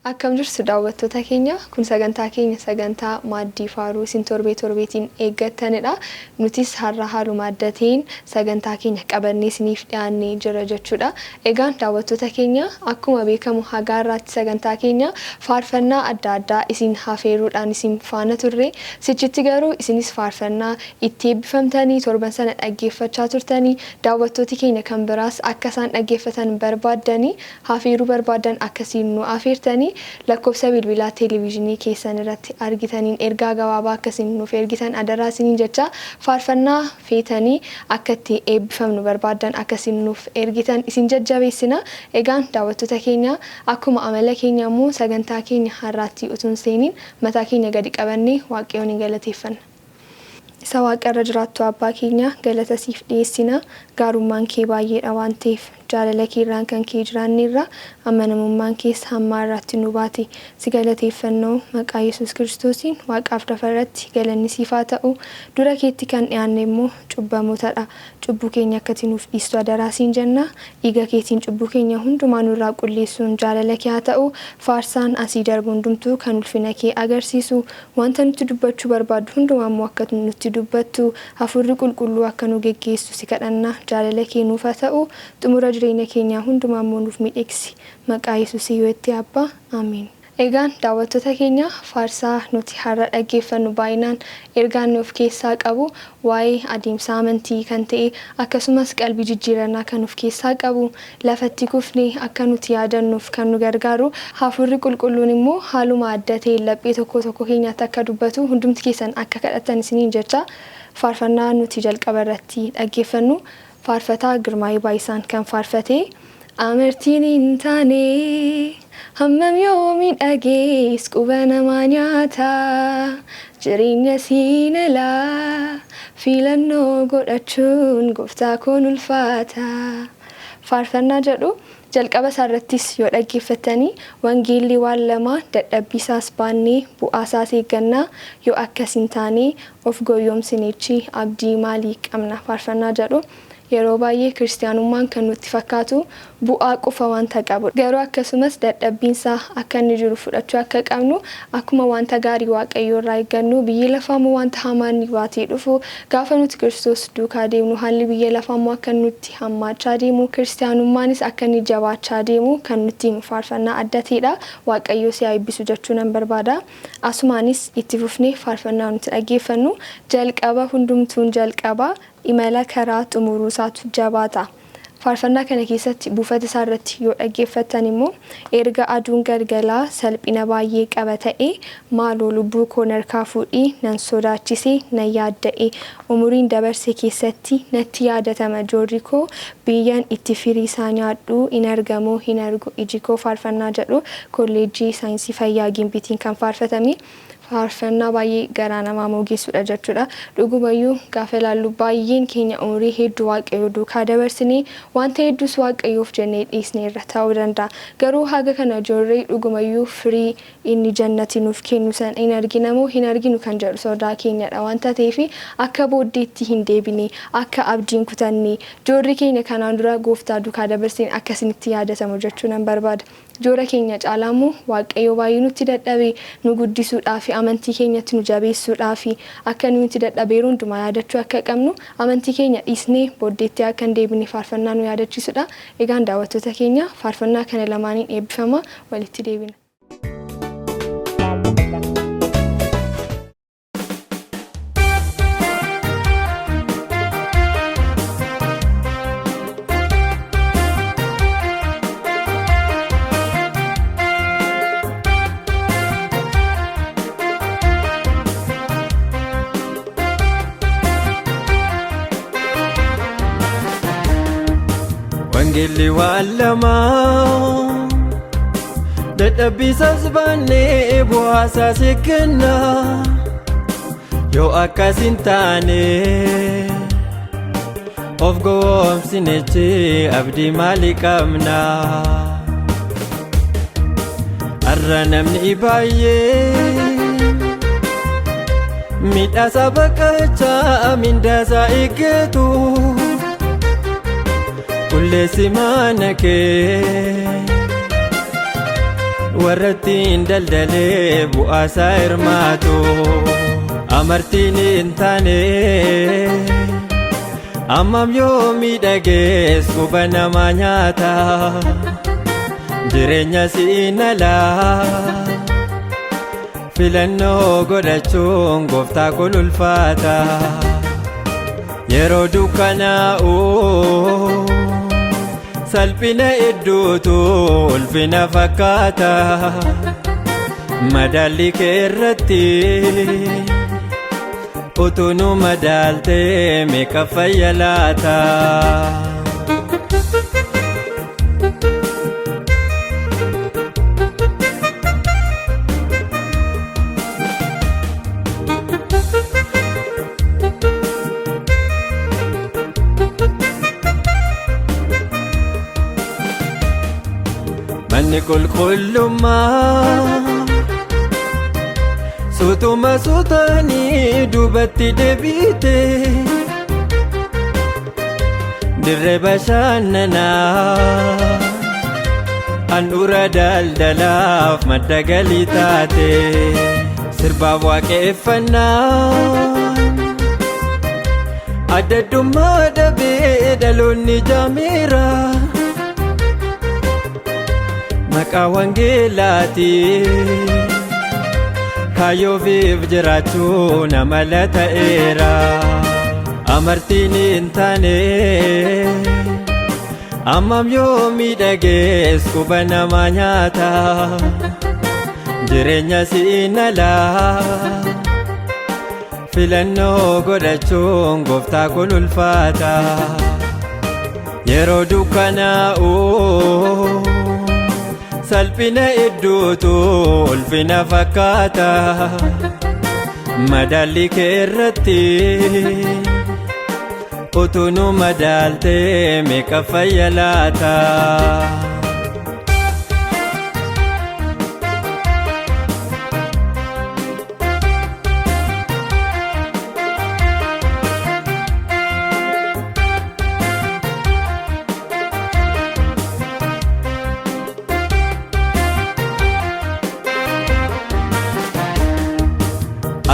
Akkam jirtu daawwattoota keenya kun sagantaa keenya sagantaa maaddii faaruu isin torbeetiin eeggattanidha. Nutis har'a haaluma addatiin sagantaa keenya qabannee isiniif dhiyaannee jira jechuudha. Egaan daawwattoota keenya akkuma beekamu hagaarraatti sagantaa keenya faarfannaa adda addaa isin hafeeruudhaan isin faana turre. Sichitti garuu isinis faarfannaa itti eebbifamtanii torban sana dhaggeeffachaa turtanii daawwattooti keenya kan biraas akka isaan dhaggeeffatan barbaaddanii hafeeruu barbaadan akkasiin nu afeertanii lakkoofsa bilbilaa televiizyinii keessan irratti argitaniin ergaa gabaabaa akkasiin nuuf ergitan adaraa isiniin jecha faarfannaa feetanii akka itti eebbifamnu barbaadan akkasiin nuuf ergitan isin jajjabeessina. Egaan daawwattoota keenya akkuma amala keenya immoo sagantaa keenya har'aatti utuun seeniin mataa keenya gadi qabannee waaqayyoon galateeffanna. Isa waaqarra jiraattu abbaa keenya galata siif dhiyeessina. Gaarummaan kee baay'eedha waan ta'eef jaalala keerraan kan kee jiraanneerra amanamummaan kees hamma irratti nu baate si galateeffannoo maqaa Yesuus Kiristoosiin waaqaaf dafarratti galanni siif haa ta'u. Dura keetti kan dhiyaanne immoo cubbamootadha. Cubbuu keenya akka nuuf dhiistu adaraa siin jenna. Dhiiga keetiin cubbuu keenya hundumaa nurraa qulleessuun jaalala kee haa ta'u. Faarsaan asii darbu hundumtuu kan ulfina kee agarsiisu wanta nuti dubbachuu barbaadu hundumaa immoo akka nuti dubbattu hafuurri qulqulluu akka nu geggeessu si kadhanna. Jaalala kee nuuf haa ta'u. Xumura jireenya keenya hundumaa immoo nuuf miidhagsi maqaa Yesuus Yootti Abbaa Ameen. Egaan daawwattoota keenya faarsaa nuti har'a dhaggeeffannu baay'inaan ergaan nuuf keessaa qabu waa'ee adeemsa amantii kan ta'e akkasumas qalbii jijjiirannaa kan nuuf keessaa qabu lafatti kufnee akka nuti yaadannuuf kan nu gargaaru hafuurri qulqulluun immoo haaluma adda ta'e laphee tokko keenyaatti akka dubbatu hundumti keessan akka kadhattan isiniin jecha faarfannaa nuti jalqaba irratti dhaggeeffannu faarfataa Girmaayii Baayisaan kan faarfate amartiin hin taane hammam yoo miidhagees quba namaa nyaata jireenya siin alaa filannoo godhachuun gooftaa koon ulfaata. Faarfannaa jedhu jalqaba isaarrattis yoo dhaggeeffattanii wangeelli waan lama dadhabbiisaas baannee bu'aasaas eeggannaa yoo akkas hin taane of goyoomsineechi abdii maalii qabna. Faarfannaa jedhu yeroo baay'ee kiristaanummaan kan nutti fakkaatu bu'aa qofa wanta qabu garuu akkasumas dadhabbiinsaa akka inni jiru fudhachuu akka qabnu akkuma wanta gaarii waaqayyoo irraa eeggannu biyya lafaamoo wanta hamaan baatee dhufu gaafa nuti Kiristoos duukaa deemnu haalli biyya lafaamoo akka nutti hammaachaa deemu kiristaanummaanis akka inni jabaachaa deemu kan nutti faarfannaa adda ta'edha. Waaqayyoo si eebbisu jechuu nan barbaada. Asumaanis itti fufnee faarfannaa nuti dhaggeeffannu jalqaba hundumtuun jalqaba imala karaa xumuruu isaatu jabaata. Faarfannaa kana keessatti buufata isaa irratti yoo dhaggeeffattan immoo erga aduun galgalaa salphina baay'ee qaba ta'e maaloo lubbuu koo narkaa fuudhii nan sodaachisee nan yaadda'e umuriin dabarse keessatti natti yaadatama joorri koo biyyaan itti firii isaa nyaadhu in argamoo hin argu iji koo. Faarfannaa jedhu kolleejjii saayinsii fayyaa Gimbiitiin kan faarfatame faarfannaa baay'ee garaa namaa moogeessudha jechuudha. Dhugumayyuu gaafa ilaallu baay'een keenya umurii hedduu waaqayyoo duukaa dabarsinee wanta hedduus waaqayyoof jennee dhiisnee irra ta'uu danda'a. Garuu haga kana ijoollee dhugumayyuu firii inni jannati nuuf kennu san hin arginamoo hin arginu kan jedhu sodaa keenyadha wanta ta'eef akka booddeetti hin deebine akka abdiin kutanne ijoollee keenya kanaan dura gooftaa duukaa dabarsinee akkasinitti yaadatamu jechuu nan barbaada. Joora keenya caalaamoo waaqayyoo baay'ee nutti dadhabee nu guddisuudhaaf amantii keenyatti nu jabeessuudhaaf akka nuti dadhabeeru hundumaa yaadachuu akka qabnu amantii keenya dhiisnee booddeetti akka hin deebine faarfannaa nu yaadachiisudha. Egaan daawwattoota keenya faarfannaa kana lamaaniin eebbifama walitti deebina. Wangeelli waan lama dadhabbiisaas baannee bu'aasaas eegganna yoo akkas hin taane of gowwoomsinechi abdii maalii qabna har'a namni baay'ee midhaasa baqqachaa mindaasaa eeggetu qulleessi mana kee warrattiin daldalee bu'aasaa hirmaatu amartiin hin taane ammam yoo miidhagees quba namaa nyaata jireenya siin alaa filannoo godhachuun gooftaa kun ulfaata yeroo dukkanaa'u salphina hedduutu ulfina fakkaata madaalli kee irratti utuu nu madaaltee meeqa fayya laata manni qulqullummaa suutuma suutanii duubatti deebite dirree bashannanaa handhuura daldalaaf madda galii taate sirbaaf waaqeffannaan adda addummaa dhabee dhaloonni jaameera maqaa wangeelaati kaayyoofiif jiraachuu nama la ta'eera amartiin hin taane ammam yoo miidhagees quba namaa nyaata jireenya siin alaa filannoo godhachuun gooftaa kun ulfaata yeroo dukkanaa'u salphina hedduutu ulfina fakkaata madaalli kee irratti utuu nu madaaltee meeqa fayya laata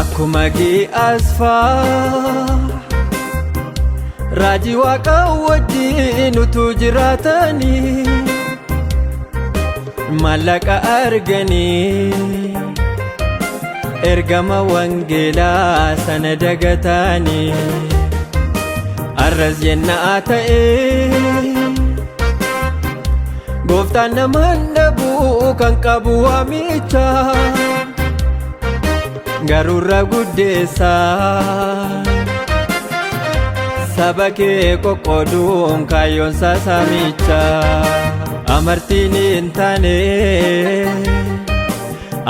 akkuma gi'aasfaa raajii waaqa wajjin utuu jiraatanii maallaqa arganii ergama wangeelaa sana dagatanii arras yennaa ta'ee gooftaan namaan dhabuu kan qabu waamicha garuurra guddeessaa saba kee qoqqooduun kaayyoonsaa saamicha amartiin hin taane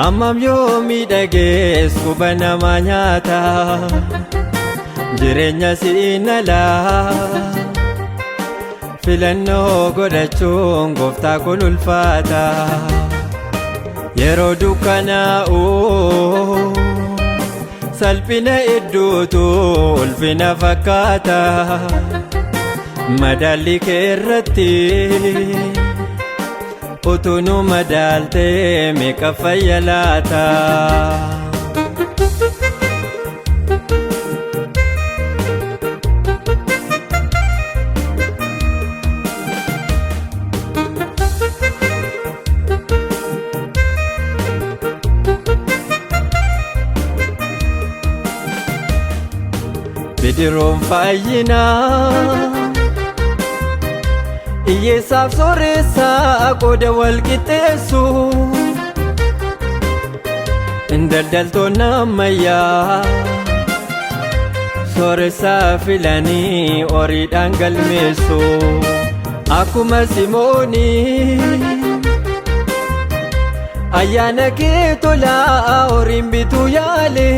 ammam yoo miidhagees quba namaa nyaata jireenya siin alaa filannoo godhachuun gooftaa kun ulfaata yeroo dukkanaa'u salphina hedduutu ulfina fakkaata madaalli kee irratti utuu nu madaaltee meeqa fayya laata bidiruun fayyinaa hiyyeessaaf sooressaa qooda wal qixxeessu daldaltoonni ammayyaa sooressaa filanii horiidhaan galmeessu akkuma Simoonii ayyaana kee tolaa horiin bituu yaale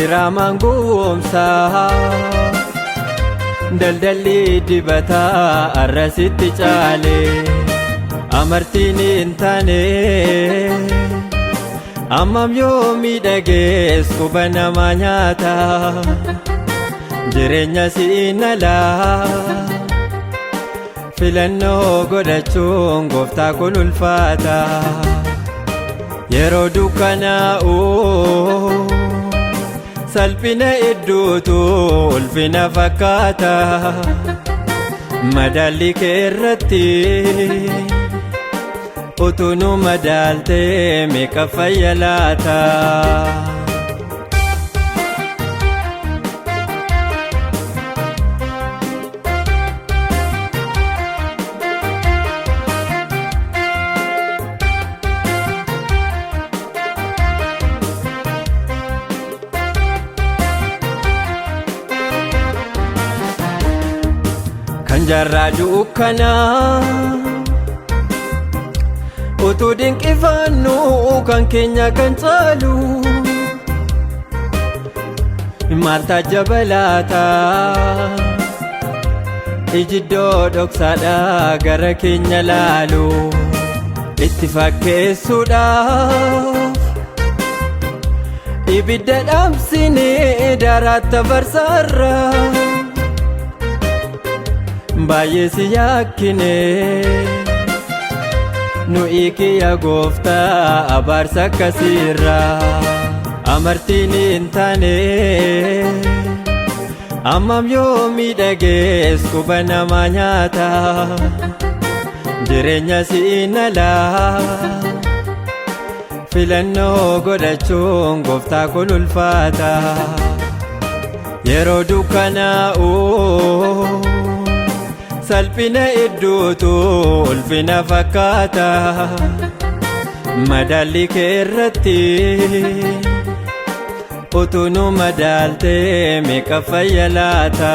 diraamaan goomsaa daldalli dibataa arrasitti caale amartiin hin taane ammam yoo miidhagees quba namaa nyaata jireenya siin alaa filannoo godhachuun gooftaa kun ulfaata yeroo dukkanaa'u salphina hedduutu ulfina fakkaata madaalli kee irratti utuu nu madaaltee meeqa fayya laata. Kan jarraa dukkanaa utuu dinqifannu kan keenya kan caalu maal taajjaba laata ijiddoo dhoksaadha gara keenya laalu itti fakkeessuudhaaf ibidda dhaamsinee daaratta barsaarra baay'ee si yaakkine nu ikiya gooftaa abaarsa akkasiirra amartiin hin taane ammam yoo miidhagees quba namaa nyaata jireenya siin alaa filannoo godhachuun gooftaa kun ulfaata yeroo dukkanaa'u salphina hedduutu ulfina fakkaata madaalli kee irratti utuu nu madaaltee meeqa fayya laata.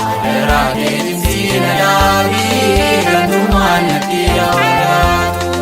Adera deemsi na daabii gantumaan natti yaadatu.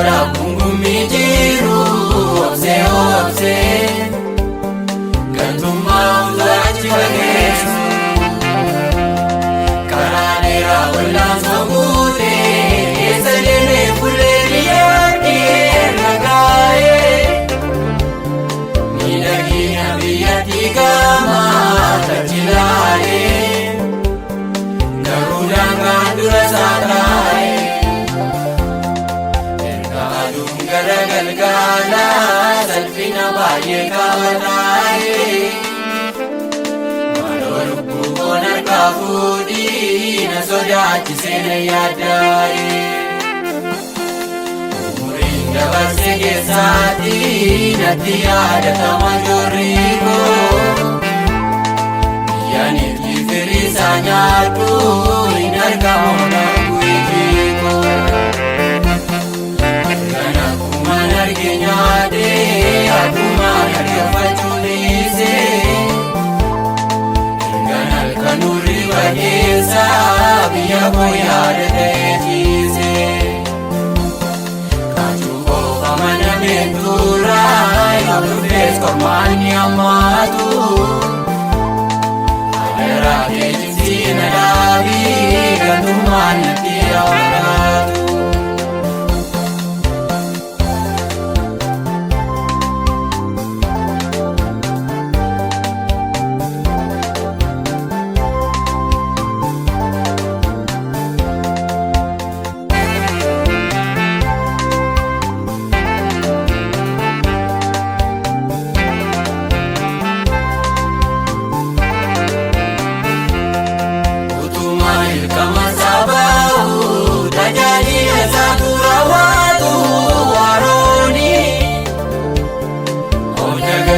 Gara kungumi jiru obse obse Gantuma utachi bagesu Karanera wala somute Esaleme fule liyaki nagaye Nilagina biyati kama tachilaye Garudanga durasataye Galgala salfina baye kawataye Malorubbu gonar kafudi na sodaachise na yaadaye Umuriin dabarse keessaati natti yaadatama jorriiko Biyyaniif kifirisa nyaadhu hin argamu nangu ijiiko Argenyade akuma yargafachunise Ganal kanuri bagesa biya boyade tejise Kachuko famana mentura yabdes kormani amatu Alera tejisi nadabi gantuman tiyawatu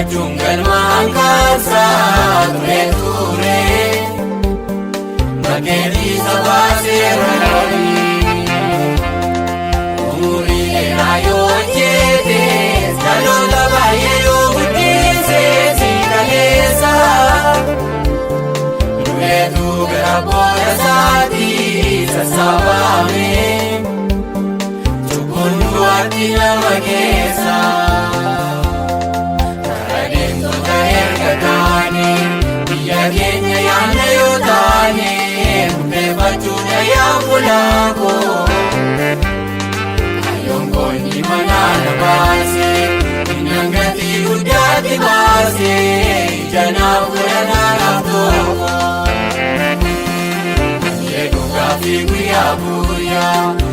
Jungal mangkasa ture Magedi sabasirani Umuri ayo jete Salola baye yo budise sikalesa Nuetu garaboya sati sasabame Chukundu atina magesa Biya kenya yana yotani Mbe bachuja ya mulako Ayongo ni manana basi Inangati udati basi Jana kurana naftoko Yedu kafi kuya buya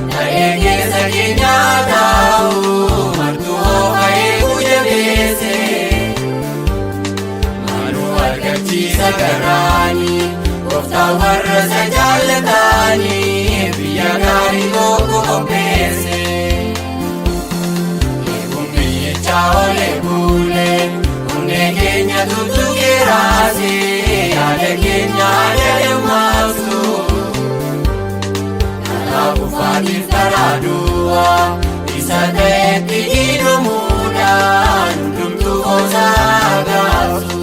Naegeza kenya tau Martuho kaye kuja bese Chisa garani, kofta warra sajalatani, biya gari loko kompese. Ibumbi chaole bule, unge Kenya tutu kerasi, ale Kenya ale masu. Alabu fatir taradua, isate tigido muda, nundum tu osagasu.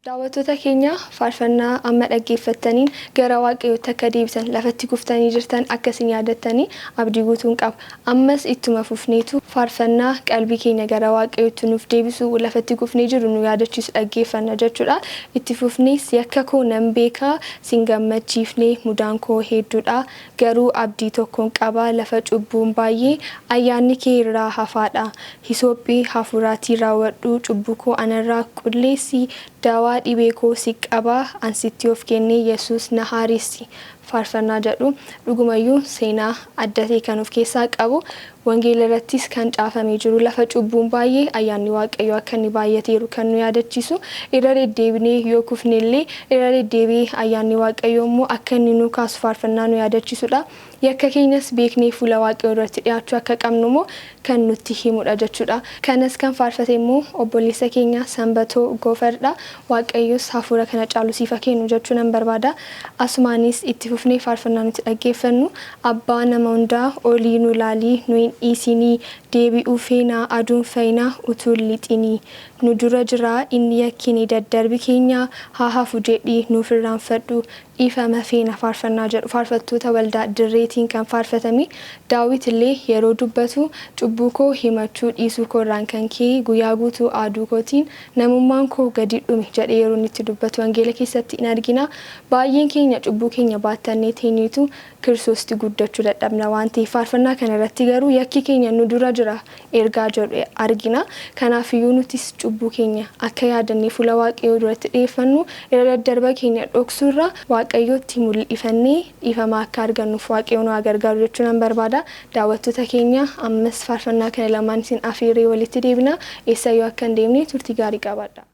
Daawwattoota keenya faarfannaa amma dhaggeeffattaniin gara waaqayyootti akka deebisan lafatti kuftanii jirtan akkasiin yaadattanii abdii guutuun qaba. Ammas ittuma fufneetu faarfannaa qalbii keenya gara waaqayyootti nuuf deebisu lafatti kufnee jiru nu yaadachiisu dhaggeeffanna jechuudha. Itti fufnees yakka koo nan beekaa sin gammachiifnee mudaan koo hedduudha. Garuu abdii tokkoon qaba lafa cubbuun baay'ee ayyaanni kee irraa hafaadha. Hisoophii hafuuraatii raawwadhu cubbuu koo anarraa qulleessi daawaa dhibee koo si qaba ansitti of kennee Yesuus na haaressi faarfannaa jedhu dhugumayyuu seenaa addatee kan of keessaa qabu wangeela irrattis kan caafamee jiru lafa cubbuun baay'ee ayyaanni waaqayyoo akka inni baay'ateeru kan nu yaadachiisu irra deddeebinee yoo kufnellee irra deddeebi'ee ayyaanni waaqayyoo immoo akka inni nu kaasu faarfannaa nu yaadachiisudha. Yakka keenyas beeknee fuula waaqayyoo irratti dhiyaachuu akka qabnu immoo kan nutti himudha jechuudha. Kanas kan faarfate immoo obboleessa keenya Sanbatoo Goofardha. Waaqayyoos hafuura kana caalu siif kennu jechuu nan barbaada. Asumaanis itti fufnee faarfannaa nuti dhaggeeffannu abbaa nama hundaa olii nu laalii nu dhiisinii deebi'uu feenaa aduun fayyinaa utuu lixinii nu dura jira inni yakkini daddarbi keenya haa hafu jedhii nuuf irraanfadhu dhiifama feena faarfannaa jedhu faarfattoota waldaa dirreetiin kan faarfatame. Daawit illee yeroo dubbatu cubbuu koo himachuu dhiisuu koo irraan kan kee guyyaa guutuu aaduu kootiin namummaan koo gadi dhume jedhee yeroo itti dubbatu wangeela keessatti in argina. Baay'een keenya cubbuu keenya baattannee teenyeetu Kiristoosti guddachuu dadhabna waan ta'eef faarfannaa kana irratti garuu yakki keenya nu dura jira ergaa jedhu argina. Kanaafiyyuu nutis cubbuu keenya akka yaadannee fuula waaqayyoo duratti dhiyeeffannu irra daddarba keenya dhoksuurra waaqayyootti mul'ifannee dhiifama akka argannuuf waaqayyoon nu gargaaru jechuun nan barbaada. Daawwattoota keenya ammas faarfannaa kana lamaan isin afeeree walitti deebina. Eessayyuu akka hin deemne turtii gaarii qabaadha.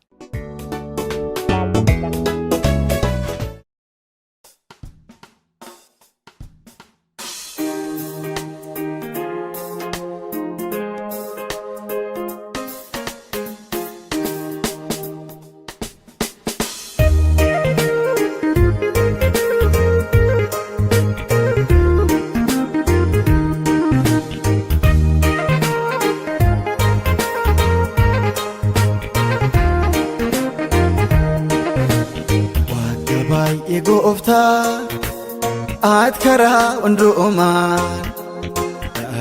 At karaa hundumaan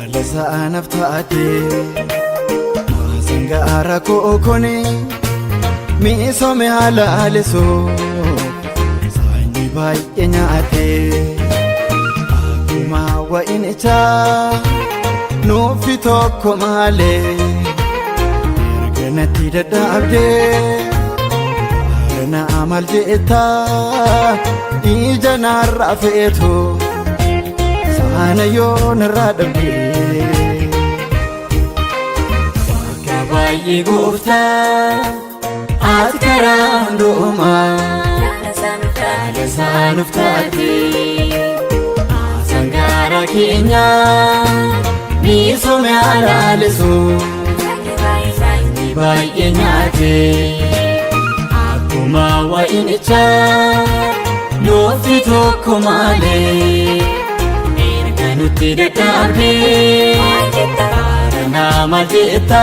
dhaala naftaate maasangaara kookone misoome halaalisoo saayinii baay'ee nyaate akkuma wa'inichaa nuufi tokko malee erga natti dadhabdee na amal jeeta ija narraa feetu saana yoo narraa dhabdee Waaqa baay'ee gooftaa ati karaa hundumaa dhaala saanuuf taate maasangaara keenya misoome halaalisoo saayinii baay'ee nyaate akkuma wa'inichaa nuufi tokko malee erga nutti dadhabdee nama jeeta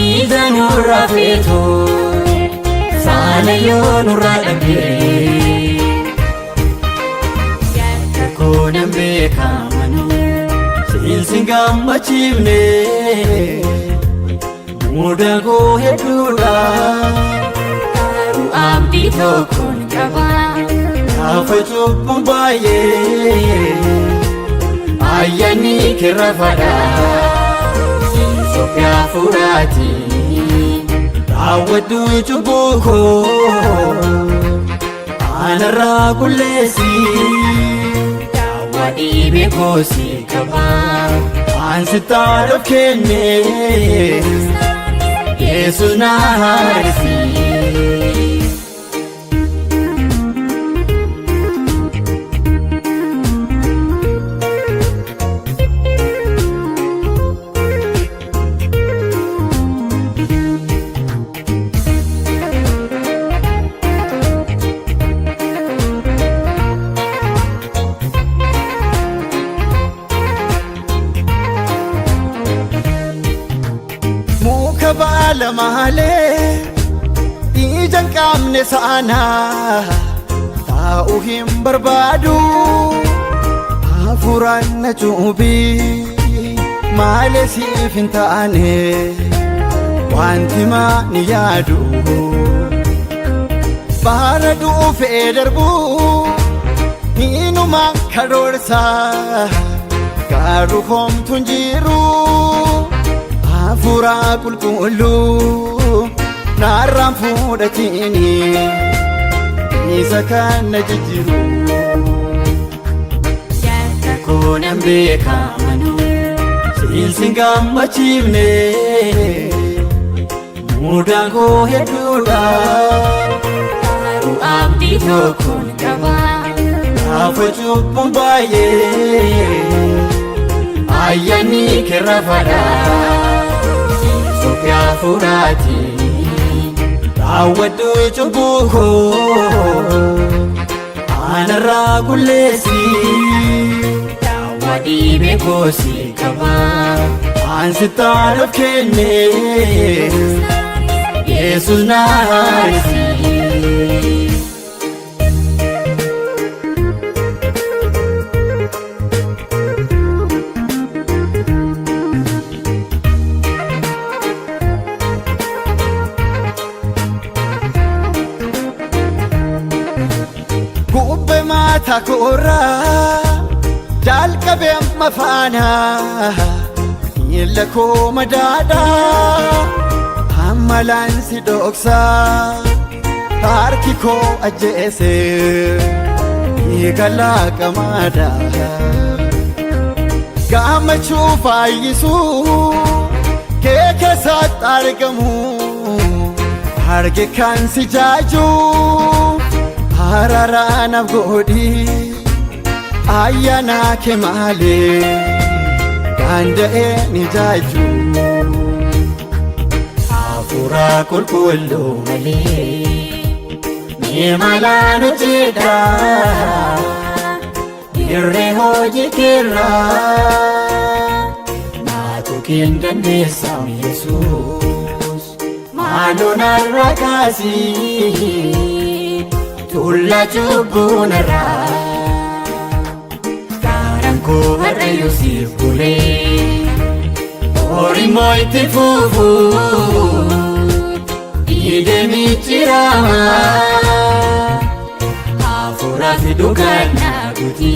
ija nurraa feetu saana yoo nurraa dhabdee yakka koo nan beekamanu siin gammachiifne muda koo hedduudha abdii tokkoon qaba gaafa cubbuun baay'ee ayyaanni kirra fadha Itoophiyaa furaati daawwadhu cubbuu koo anarraa qulleessi daawwa dhibee koo si qaba ansittaa of kenne Yesuus na haaressi. Baala malee ija qaamne saana taa'u hin barbaadu hafuuraan na cuubii malee siif hin taane wanti maani yaadu baara dhuufee darbu hinuma karoorsa garuu homtuun jiru hafuura qulqulluu narra garaan fuudhatini isa kan na jijjiiru. Yakka koo nan beeka manuu Siinsin gammachiifne mudaan koo hedduudha. garuu abdii tokkoon qaba. Gaafa cubbuun baay'ee Ayyaanni keerra fadha. Soofyaa furaati raawwadhu cubbuu koo anarraa qulleessi. daawwa dhiibee koosi qaba. Ansittaan of kenne Yesuus na haarisi. Gubbee maata koorraa jalqabee amma faana miila koo madaadhaa hammalaan si dhoksaa harki koo ajjeese dhiiga laaqamaadhaa gammachuu fayyisuu kee keessatti argamu arge kan si jaajuu hararaanaaf godhi ayyaana kee malee danda'ee ni jaaju. Hafuura qulqulluu malee mee malaan hojjedha. Dirree hojii keerraa naatu keen dandeessa Yesuus. Maaloo narra kaasii tulla cubbuu narraa. Karaan koo har'ayyuu siif bulee horimoo itti fufuu dhiigee micciirama. Hafuura fi dhugaan na guuti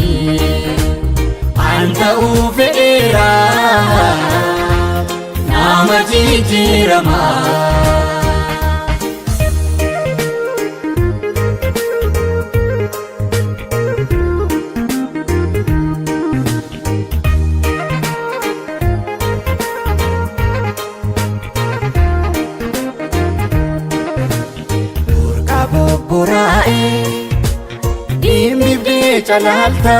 an ta'uu fedheera nama jijjiirama. Buraa'ee dhimbiibdee calaalta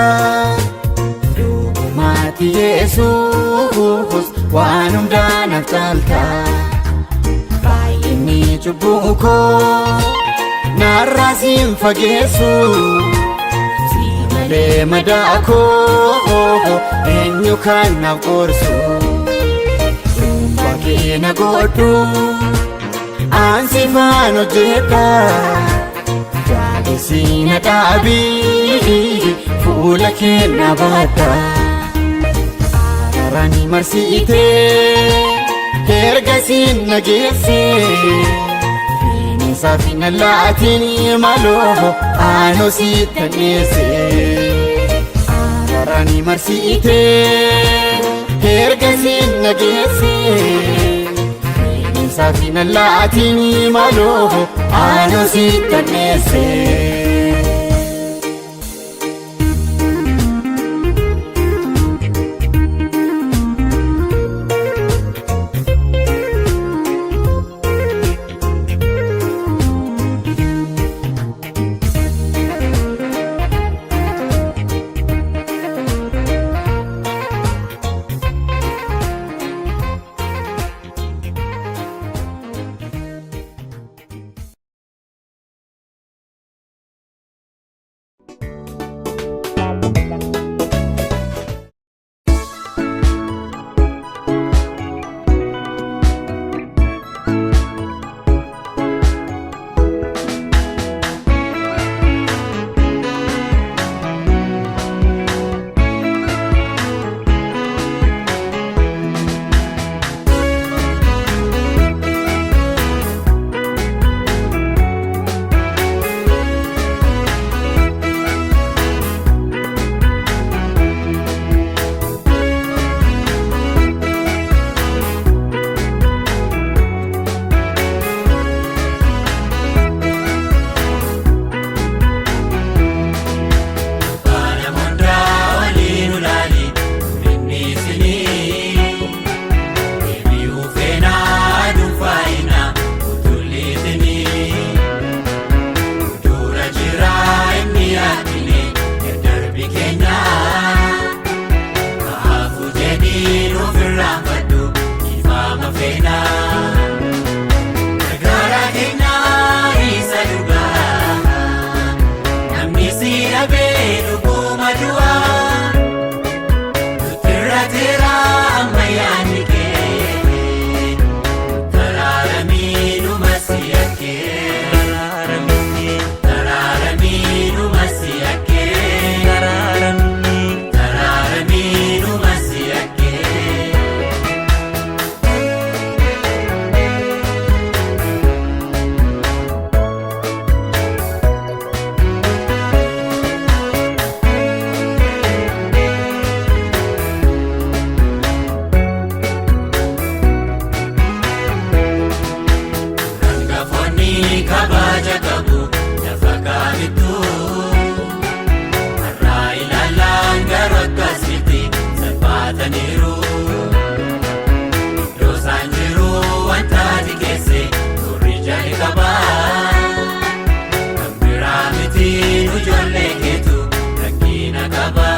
dhugumaati Yesuus waan hundaa naaf caalta. Baay'inni cubbuu koo narraa siin fageessu si malee madaa koo eenyu kan naaf qorsu. Dhuunfaa kee na godhu ansi faan hojjedha. Jaalisina dhaabii fuula kee na baadha. Araaraan marsiitee erga siin nageesse bineensaa fi nallaatiin maloo aanoo sitti dhiyeesse. Araaraan marsiitee erga siin nageesse bineensaa fi nallaatiin maloo aanoo sitti dhiyeesse. kabaja qabu lafa kaamitu har'a ilaalaan garuu akkasitti salphataniiru iddoo isaan jiru wanta ati keesse turri jali qabaa kan biraa miti nu ijoollee keetu rakkina qabaa.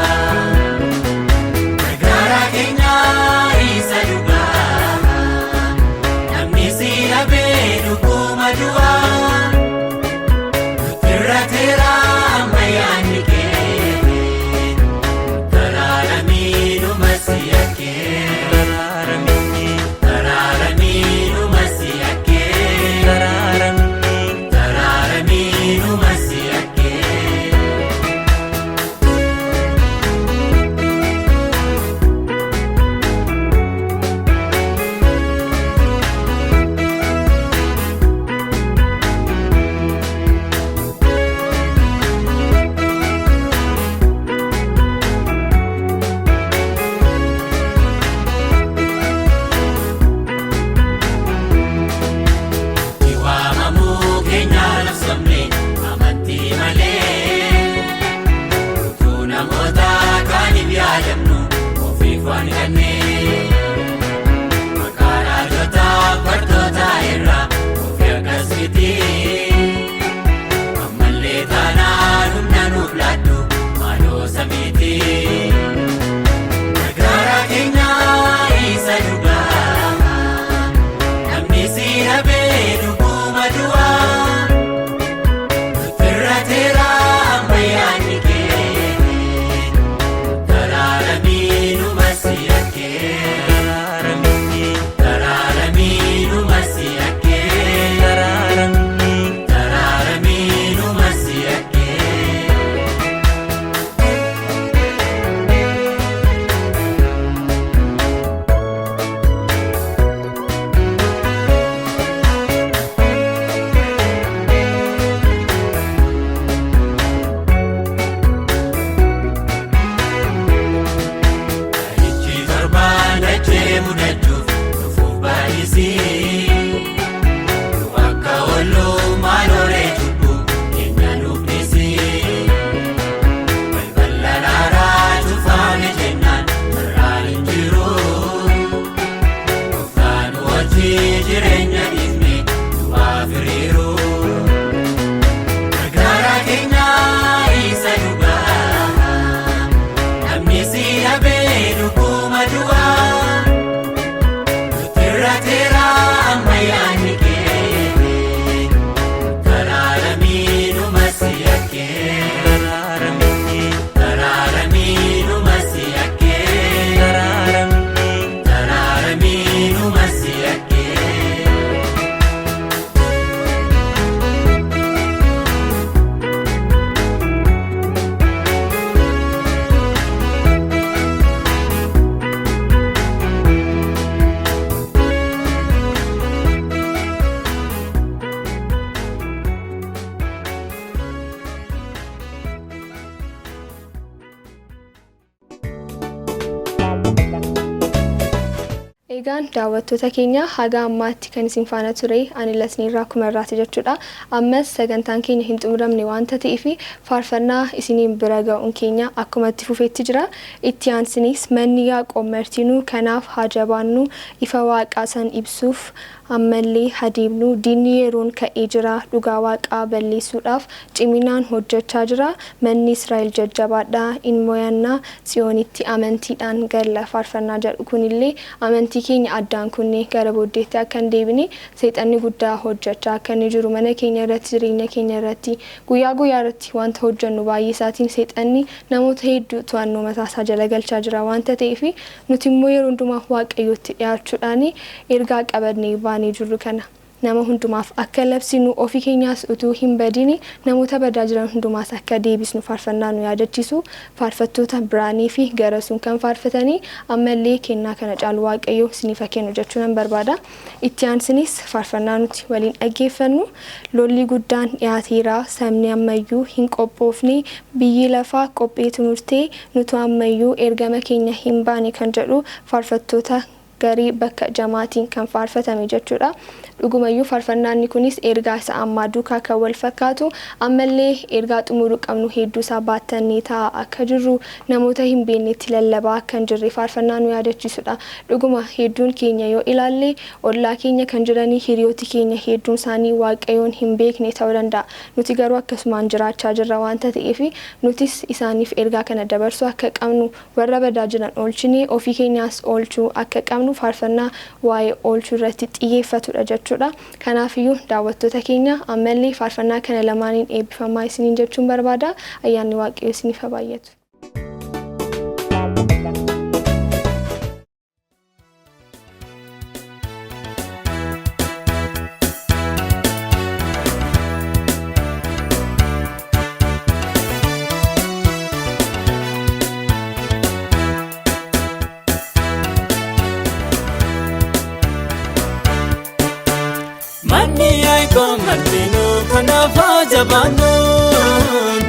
Egaan daawwattoota keenya haga ammaatti kan isin faana ture ani lasniirraa kumarraati jechuudha. Ammas sagantaan keenya hin xumuramne waanta ta'eef faarfannaa isiniin bira ga'uun keenya akkuma itti fufeetti jira. Itti aansinis manni Yaaqoob martinuu kanaaf haa jabaannu ifa waaqaa san ibsuuf ammallee hadiibnu diinni yeroon ka'ee jira dhugaa waaqaa balleessuudhaaf ciminaan hojjechaa jira. Manni Israa'el jajjabaadhaa inmoyannaa Tsiyoonitti amantiidhaan galla faarfannaa jedhu kunillee amantii keenya addaan kunne gara booddeetti akka hin deebine seexanni guddaa hojjechaa akka inni jiru mana keenya irratti jireenya keenya irratti guyyaa guyyaa irratti wanta hojjennu baay'ee isaatiin seexanni namoota hedduu to'annoo mataasaa jala galchaa jira wanta ta'eef nuti immoo yeroo hundumaa waaqayyootti dhiyaachuudhaan ergaa qabannee baanee jirru kana nama hundumaaf akka labsinu ofii keenyaas utuu hin badini namoota badaa jiran hundumaas akka deebisnu faarfannaa nu yaadachiisu faarfattoota biraanii fi garasuun kan faarfatanii ammallee kennaa kana caalu waaqayyo isiniif kennu jechuun barbaada. Itti aansinis faarfannaa nuti waliin dhaggeeffannu lolli guddaan dhiyaateera sabni ammayyuu hin qophoofne biyyi lafaa qopheetu murtee nutu ammayyuu ergama keenya hin baane kan jedhu faarfattoota garii bakka jamaatiin kan faarfatame jechuudha. dhugumayyuu faarfannaanni kunis ergaa isa ammaa duukaa kan wal fakkaatu ammallee ergaa xumuruu qabnu hedduu isaa baattanii ta'a akka jirru namoota hin beeknetti lallabaa kan jirre faarfannaan nu yaadachiisudha. Dhuguma hedduun keenya yoo ilaalle ollaa keenya kan jiranii hiriyooti keenya hedduun isaanii waaqayyoon hin beekne ta'uu danda'a. Nuti garuu akkasumaan jiraachaa jirra waanta ta'eef nutis isaaniif ergaa kana dabarsuu akka qabnu warra badaa jiran oolchinee ofii keenyaas oolchuu akka qabnu faarfannaa waa'ee oolchuu irratti xiyyeeffatudha jechuudha. Kanaafiyyuu daawwattoota keenya ammallee faarfannaa kana lamaaniin eebbifamaa isiniin jechuun barbaada. Ayyaanni waaqayyoo isiniif haa baay'atu. Manni aiko martinu kanafa jabanuun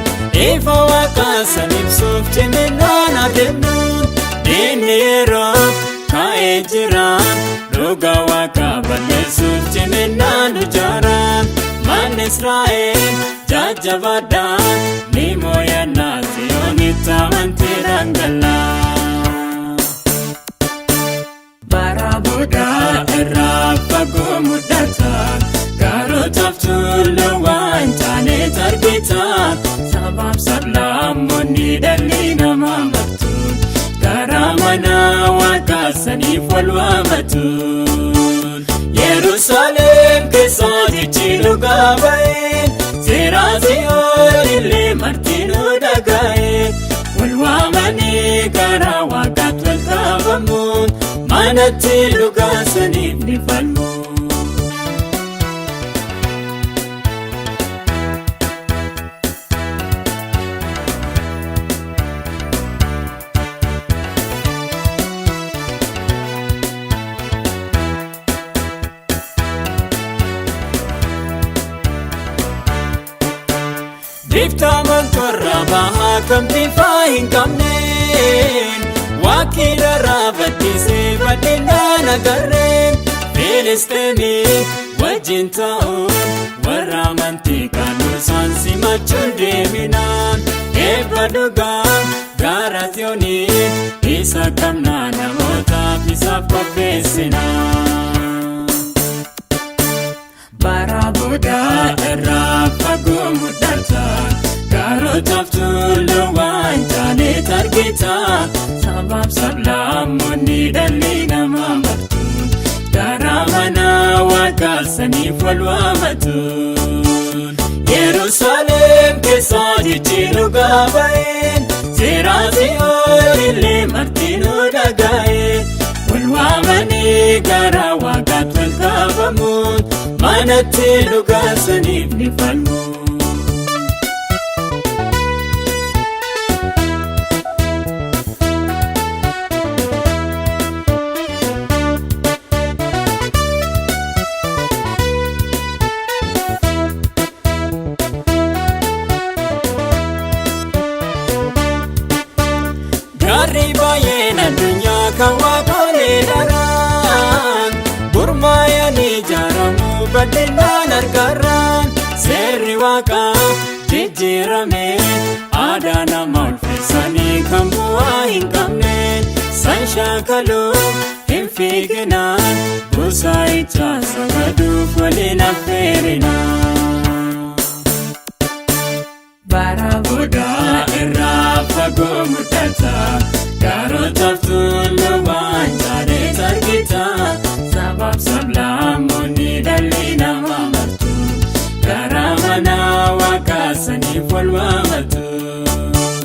Ifa waka sanibsuuf ciminaan adeemnuun Dinni yeroo ka'ee jiran Dhuga waka balleessuuf ciminaan ijaaran Manni Israa'el jajjabaadhaan Ni mooyannaati yoonitti amantii dhangalaa Barabuda irraa fagoo mudata Garootaaf tullu waan taaneet argita Sabaaf sablammoonni dhalli namaa baktuun Garaa mana waaqaasaniif wal waamatuun Yerusaalem keessaatichi dhugaa ba'een Seeraa Ziyoon illee martinuu dhaga'een Wal waamanii garaa waaqaatti wal qabamuun Manatti dhugaa saniif ni falmu Bifta mankorra bahaa kamtifaa hin qabneen Waakila raafadhiisee badinaan agarreen Filisxeemii wajjin ta'uun warra amantii qanuusaan simachuun deeminaan Eebba dhugaa gaara Xiyooniin isa qabnaa namootaaf isaaf qopheessinaa Barabuda irraa fagoo mudata Garootaaf tullu waan taaneet argita Sabaaf sablammoonni dhalli namaa baktuun Garaa mana waaqaasaniif wal waamatuun Yerusaalem keessaatichi dhugaa ba'een Seeraa Ziyoon illee martinuu dhaga'een Wal waamanii garaa waaqaatti wal qabamuun Manatti dhugaa saniif ni falmu Gaarri baay'een addunyaa kan waaqolee daraan Gurmaayanii ijaaramuu badinaan argarraan Seerri waaqaa jijjiiramee aadaa nama ulfeessanii kan bu'aa hin qabneen San shaakaluu hin fiiginaan Buusaa ichaa sagaduuf waliin affeerinaan Barabuda irraa fagoo mudata Garootaaf tullu waan taaneet argita Sabaaf sablammoonni dhalli namaa baktuun Garaa mana waaqaasaniif wal waamatuun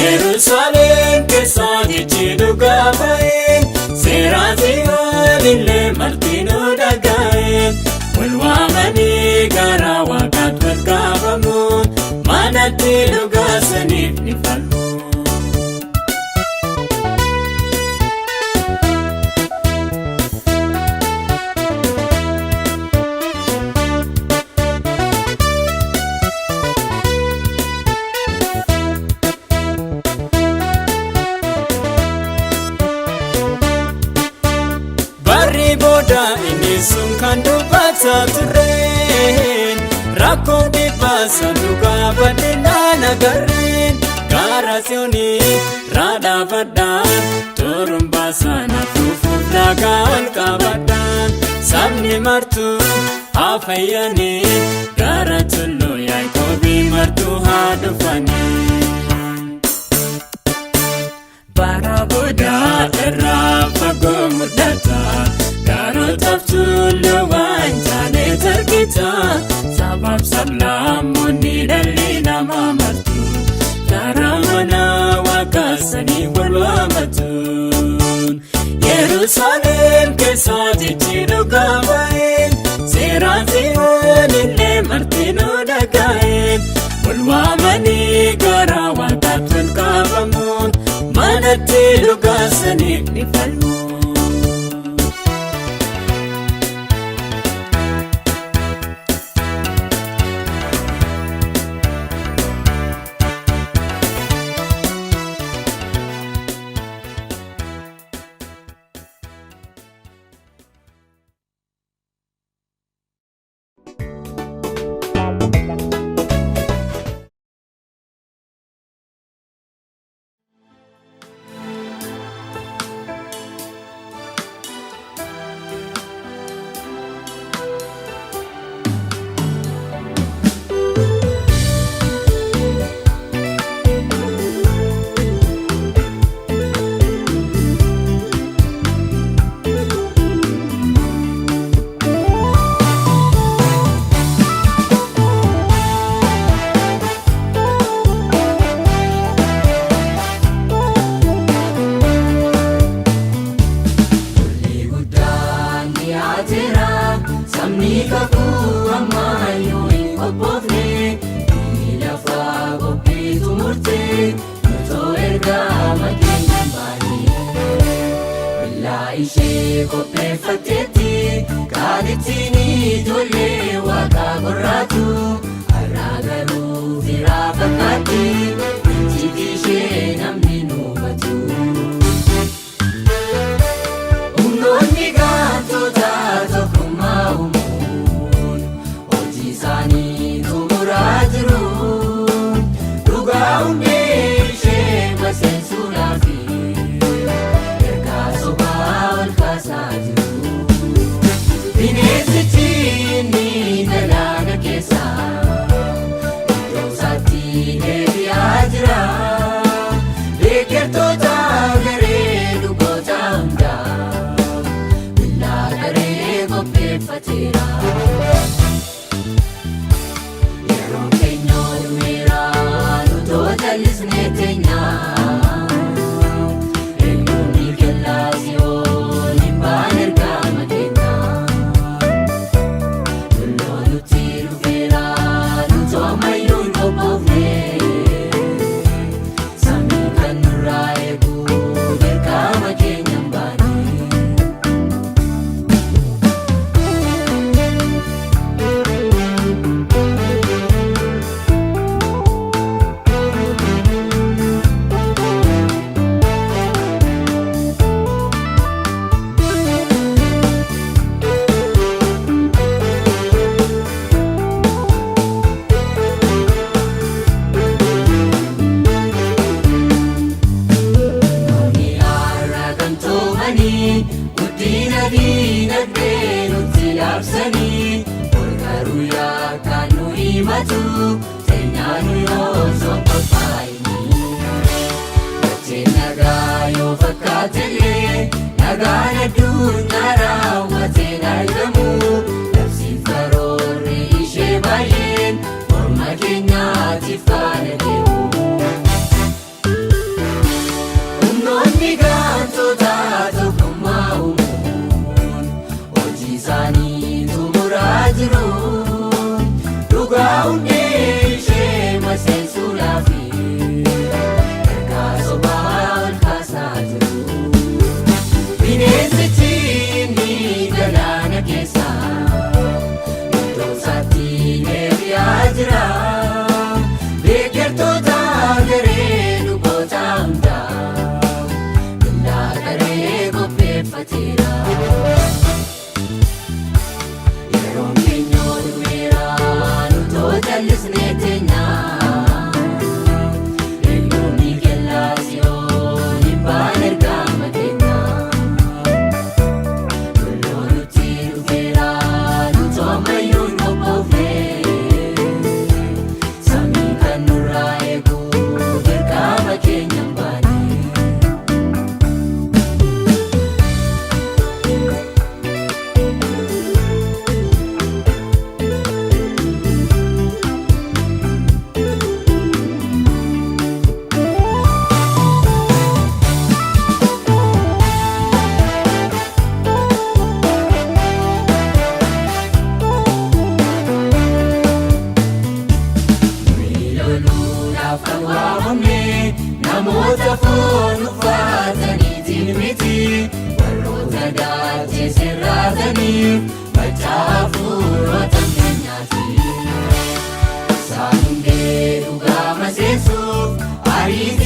Yerusaalem keessaatichi dhugaa ba'een Seeraa Ziyoon illee martinuu dhaga'een Wal waamanii garaa waaqaatti wal qabamuun Manatti dhugaa saniif ni falmu Barri booda inni sun kan dubbate turreen rakkoon dhibbaasa dhugaa bal'inaan agarreen gaara Tsiyoonii raadhaafadhaan turumbaa sana fuufuuf dhagaan qabadhaan sabni martuu haa fayyanii gaara tulluu Yaaqoobii martuu haa dhufanii. Bara boodaa irraa fagoo mudhata gaarotaaf tulluu waan taaneet argita sabaaf sablammoonni dhalli namaa martu gara mana waaqaasanii wal waamatuun Yerusaalem keessaa jechi dhugaa ba'een seeraan Tsiyoon illee martinuu dhaga'een wal waamanii gara waaqaatti wal qabamuun manatti dhugaasanii ni falmu. ishee qopheeffatteetti kaadittiin ijoollee waaqa qorraatu har'a garuu firaa fakkaatti injiti ishee namni nuubatu. Humnoonni gaantota tokkummaa uumuun hojii isaanii xumuraa jiru dhugaa hundee ishee maseensuudhaafi. Bineensichi galaana keessa iddoo isaatti deebi'aa jira. Deeggartoota garee dhugoota hundaa billaa garee qopheeffateera. Yeroon keenya dhumeera nutoo jallisnee teenyaa. Nagaan addunyaa raawwateen argamu labsiin karoorri ishee baay'een morma keenyaatiif faana deemu. Humnoonni gaantota tokkummaa uumuun hojii isaanii xumuraa jiru dhugaa hundee ishee maseensuudhaafi ergaa sobaa ol kaasaa jiru. Bineensichi galaana keessa iddoo isaatti deebi'aa jira. Deeggartoota garee dhugoota hundaa billaa garee qopheeffateera. Yeroon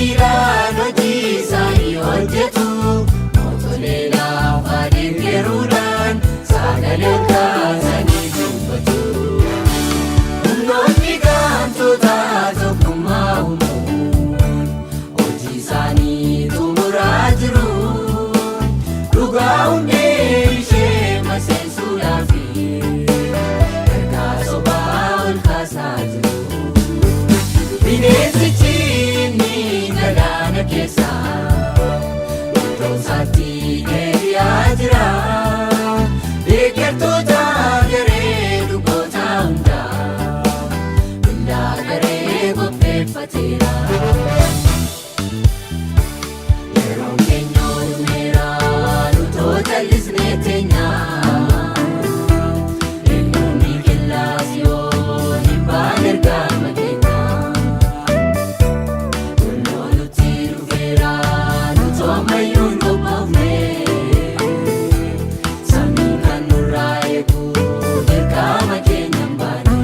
jijjiiraan hojii isaanii hojjetu mootolee lafaa deeggaruudhaan sagalee kaasanii dubbatu. Humnoonni gaantota tokkummaa uumuun hojii isaanii xumuraa jiru. Dhugaa hundee ishee maseensuudhaaf ergaa sobaa ol kaasaa jiru. Bineensichi inni galaana keessa iddoo isaatti deebi'aa jira. Deeggartoota garee luboota hundaa hundaa garee qopheeffateera. Yeroon keenya dhumeera lutoota lisnee teenyaa. Eenyuun qillaa si'oon hin baane ergaa makeenyaa. Kulloo nuti dhufeera lutoo ammayyuun qophoofne. Samii kan nurraa eegu ergaa makeenya hin baane.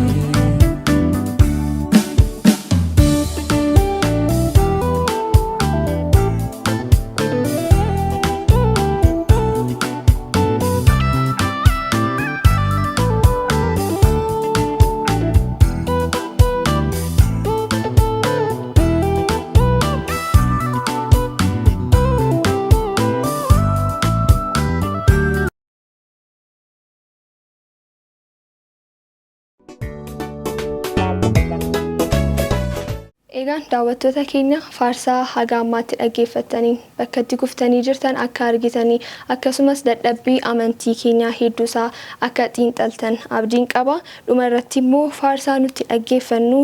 Egaan daawwattoota keenya faarsaa haga ammaatti dhaggeeffattanii bakka itti kuftanii jirtan akka argitanii akkasumas dadhabbii amantii keenyaa hedduusaa akka xiinxaltan abdiin qaba. Dhuma irratti immoo faarsaa nutti dhaggeeffannu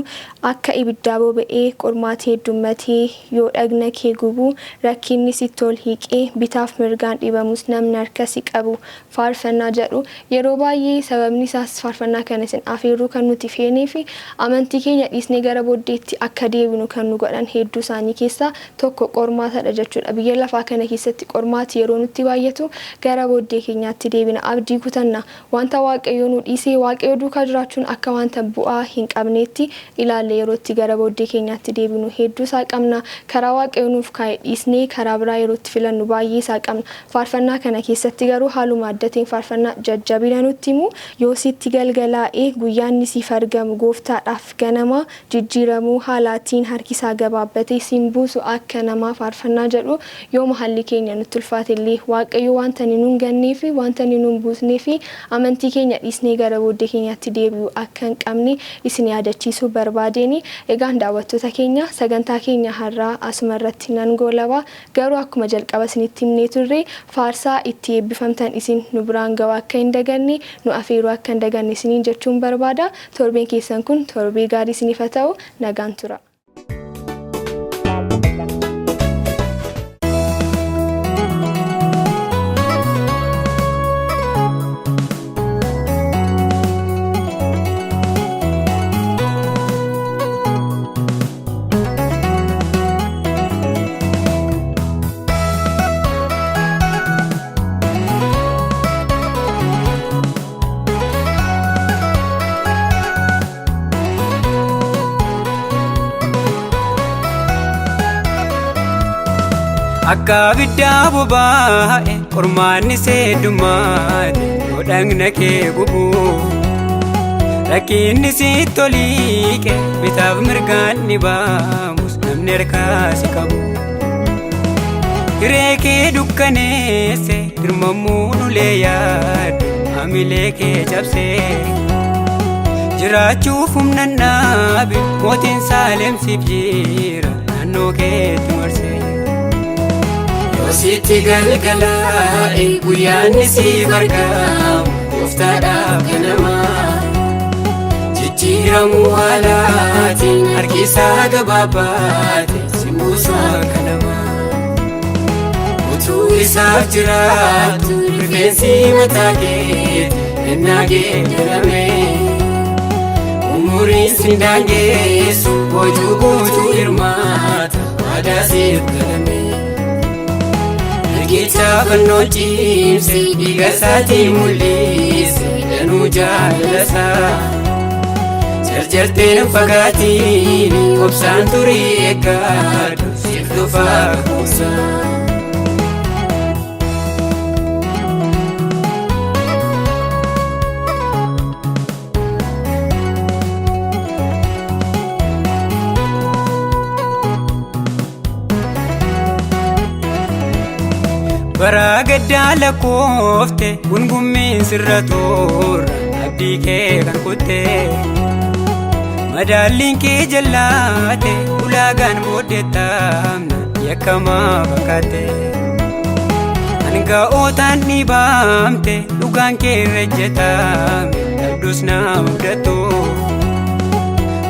akka ibiddaa boba'ee qormaata heddummatee yoo dhagna kee gubu rakkinni sitti ol hiiqee bitaaf mirgaan dhibamus namni harkasi qabu faarfannaa jedhu. Yeroo baay'ee sababni isaas faarfannaa kana isin afeeruu kan nuti feenee fi amantii keenya dhiisnee gara booddeetti akka deebinu kan nu godhan hedduu isaanii keessaa tokko qormaatadha jechuudha. Biyya lafaa kana keessatti qormaati yeroo nutti baay'atu gara booddee keenyaatti deebina abdii kutanna. Wanta waaqayyo nu dhiisee waaqayyo duukaa jiraachuun akka wanta bu'aa hin qabneetti ilaalle yerootti gara booddee keenyaatti deebinu hedduu isaa qabna. Karaa waaqayyo nuuf kaa'e dhiisnee karaa biraa yerootti filannu baay'ee isaa qabna. Faarfannaa kana keessatti garuu haaluma addateen faarfannaa jajjabina nutti himu yoo sitti galgalaa'ee guyyaan siif argamu gooftaadhaaf ganama jijjiiramuu haalaatiin harkisaa gabaabbatee siin buusu akka namaa faarfannaa jedhu yoo mahalli keenya nutti ulfaatellee waaqayyo wanta nuun gannee fi wanta nuun buusnee fi amantii keenya dhiisnee gara booddee keenyaatti deebi'u akka hin qabne isin yaadachiisuu barbaadeeni. Egaan daawwattoota keenya sagantaa keenya har'aa asuma irratti nan goolaba. Garuu akkuma jalqaba isinitti himnee turre faarsaa itti eebbifamtan isin nu biraan ga'u akka hin daganne nu afeeruu akka hin daganne isiniin jechuun barbaada. Torbeen keessan kun torbee gaarii isiniif haa ta'u. Nagaan tura. Akka ibiddaa boba'e qormaanni heddumaate yoo dhagna kee gubu rakkinni sitti ol hiiqe bitaaf mirgaan dhibamus namni harkasi qabu. Hiree kee dukkaneesse dirmamuu dhulee yaadu hamilee kee cabsee jiraachuuf humna dhaabe mootiin Saalem siif jira naannoo keetti marsee. Sitti galgalaa'e guyyaan siif argamu gooftaadhaaf ganama jijjiiramuu haalaatiin harkisaa gabaabbaate si buusu akka namaa. Utuu isaaf jiraattu rifeensi mataa keetti ennaa geeddarame umuriin si daangeessu boojuu guutuu hirmaata waadaa siif galame. Geecha fannoo ciimse dhiiga isaatii mul'ise danuu jaalalasaa jarjarteen fagaatiin obsaan turii eeggaadhu siif siif dhufaa kuusa. Bara gaddaa lakkoofte gungummiin sirra turra abdii kee kan kutte madaalliin kee jallaate ulaagaan booddeettamna yakkamaa fakkaate hanga'ootaan dhiibamte dhugaan kee irra ejjetame dhabdus na mudatu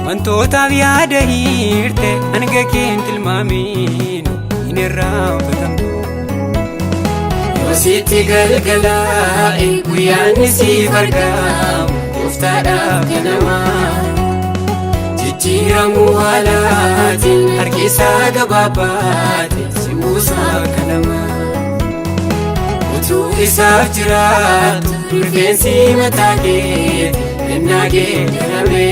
wantootaaf yaada hiirte hanga kee hin tilmaamiin hin irraanfatamtu. Sitti galgalaa'e guyyaanni siif argamu gooftaadhaaf ganamaa jijjiiramuu haalaatiin harkisaa gabaabaate si buusaa akka namaa utuu isaaf jiraatu rifeensi mataa keeti ennaa geeddarame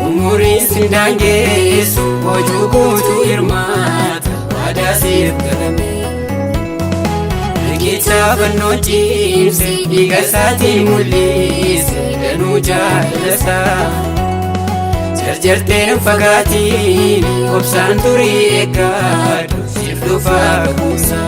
umuriin sin daangeessu hojuu guutuu hirmaata waadaa siif galame. Fannoo ciimse dhiiga isaatiin mul'ise danuu jaalasaa jarjarteen fagaatiin obsaan turii eeggadhu siif dhufaa kuusa.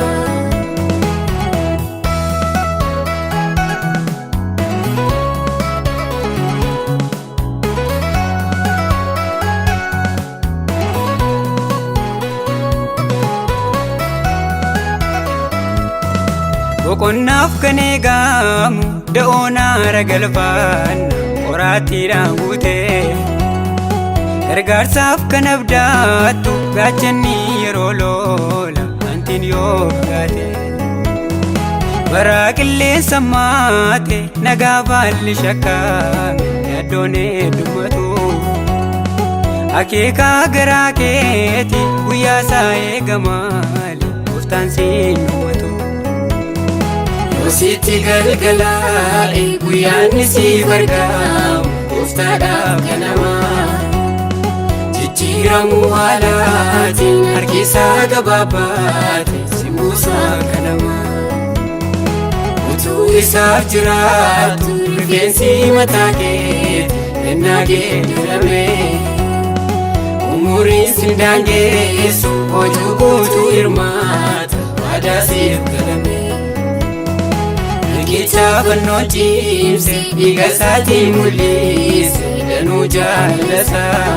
Boqonnaaf kan eegamu da'oonaara galfaanna qoraattiidhaan guutee gargaarsaaf kan abdaattu gaachanni yeroo loola hantiin yoo fagaate baraa qilleensa maate nagaa baalli shakkaame yaaddoon heddummatu akeekaa garaa keeti guyyaa isaa eegamaali gooftaan siin dhumatu. Sitti galgalaa'e guyyaanni siif argamu gooftaadhaaf ganamaa jijjiiramuu haalaatiin harkisaa gabaabaate si buusaa akka namaa utuu isaaf jiraatu rifeensi mataa keeti ennaa geeddarame umuriin sin daangeessu hojuu guutuu hirmaata waadaa siif galame. Fannoo ciimse dhiiga isaatiin mul'ise danuu jaalasaa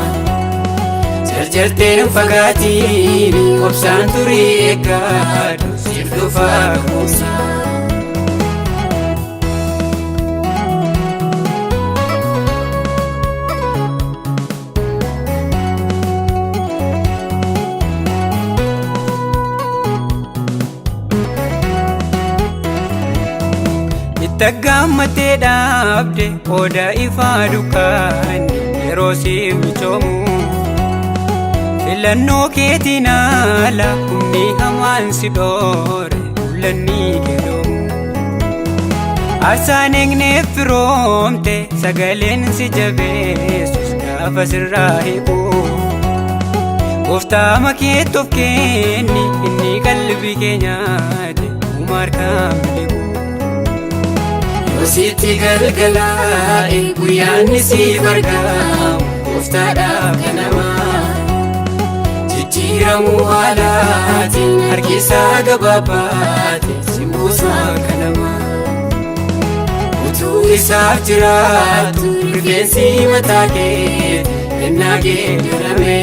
jarjarteen fagaatiin obsaan turii eeggadhu siif dhufaa kuusa. Gammattee dhaabde odaa ifaa dukkaanni yeroo siif michoomu filannoo keetiin ala humni hamaan si dhoore mul'anni keedoomu aarsaan eegneef firoomte sagaleen si jabeessus gaafa sirraa hiiku gooftaa makeetti of kenni inni qalbii keenyaati uumaa harkaan miliqu. Sitti galgalaa'e guyyaanni siif argamu gooftaadhaaf ganamaa jijjiiramuu haalaatiin harkisaa gabaabaate si buusaa akka namaa utuu isaaf jiraatu rifeensi mataa keeti ennaa geeddarame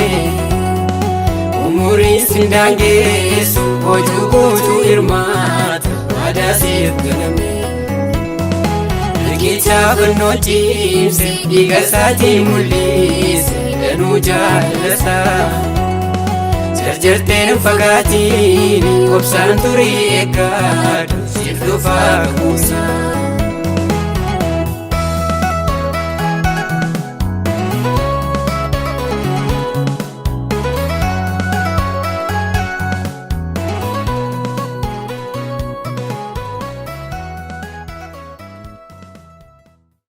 umuriin sin daangeessu hojuu guutuu hirmaata waadaa siif galame. Fannoo ciimse dhiiga isaatiin mul'ise danuu jaalasaa jarjarteen fagaatiin obsaan turii eeggadhu siif dhufaa kuusa.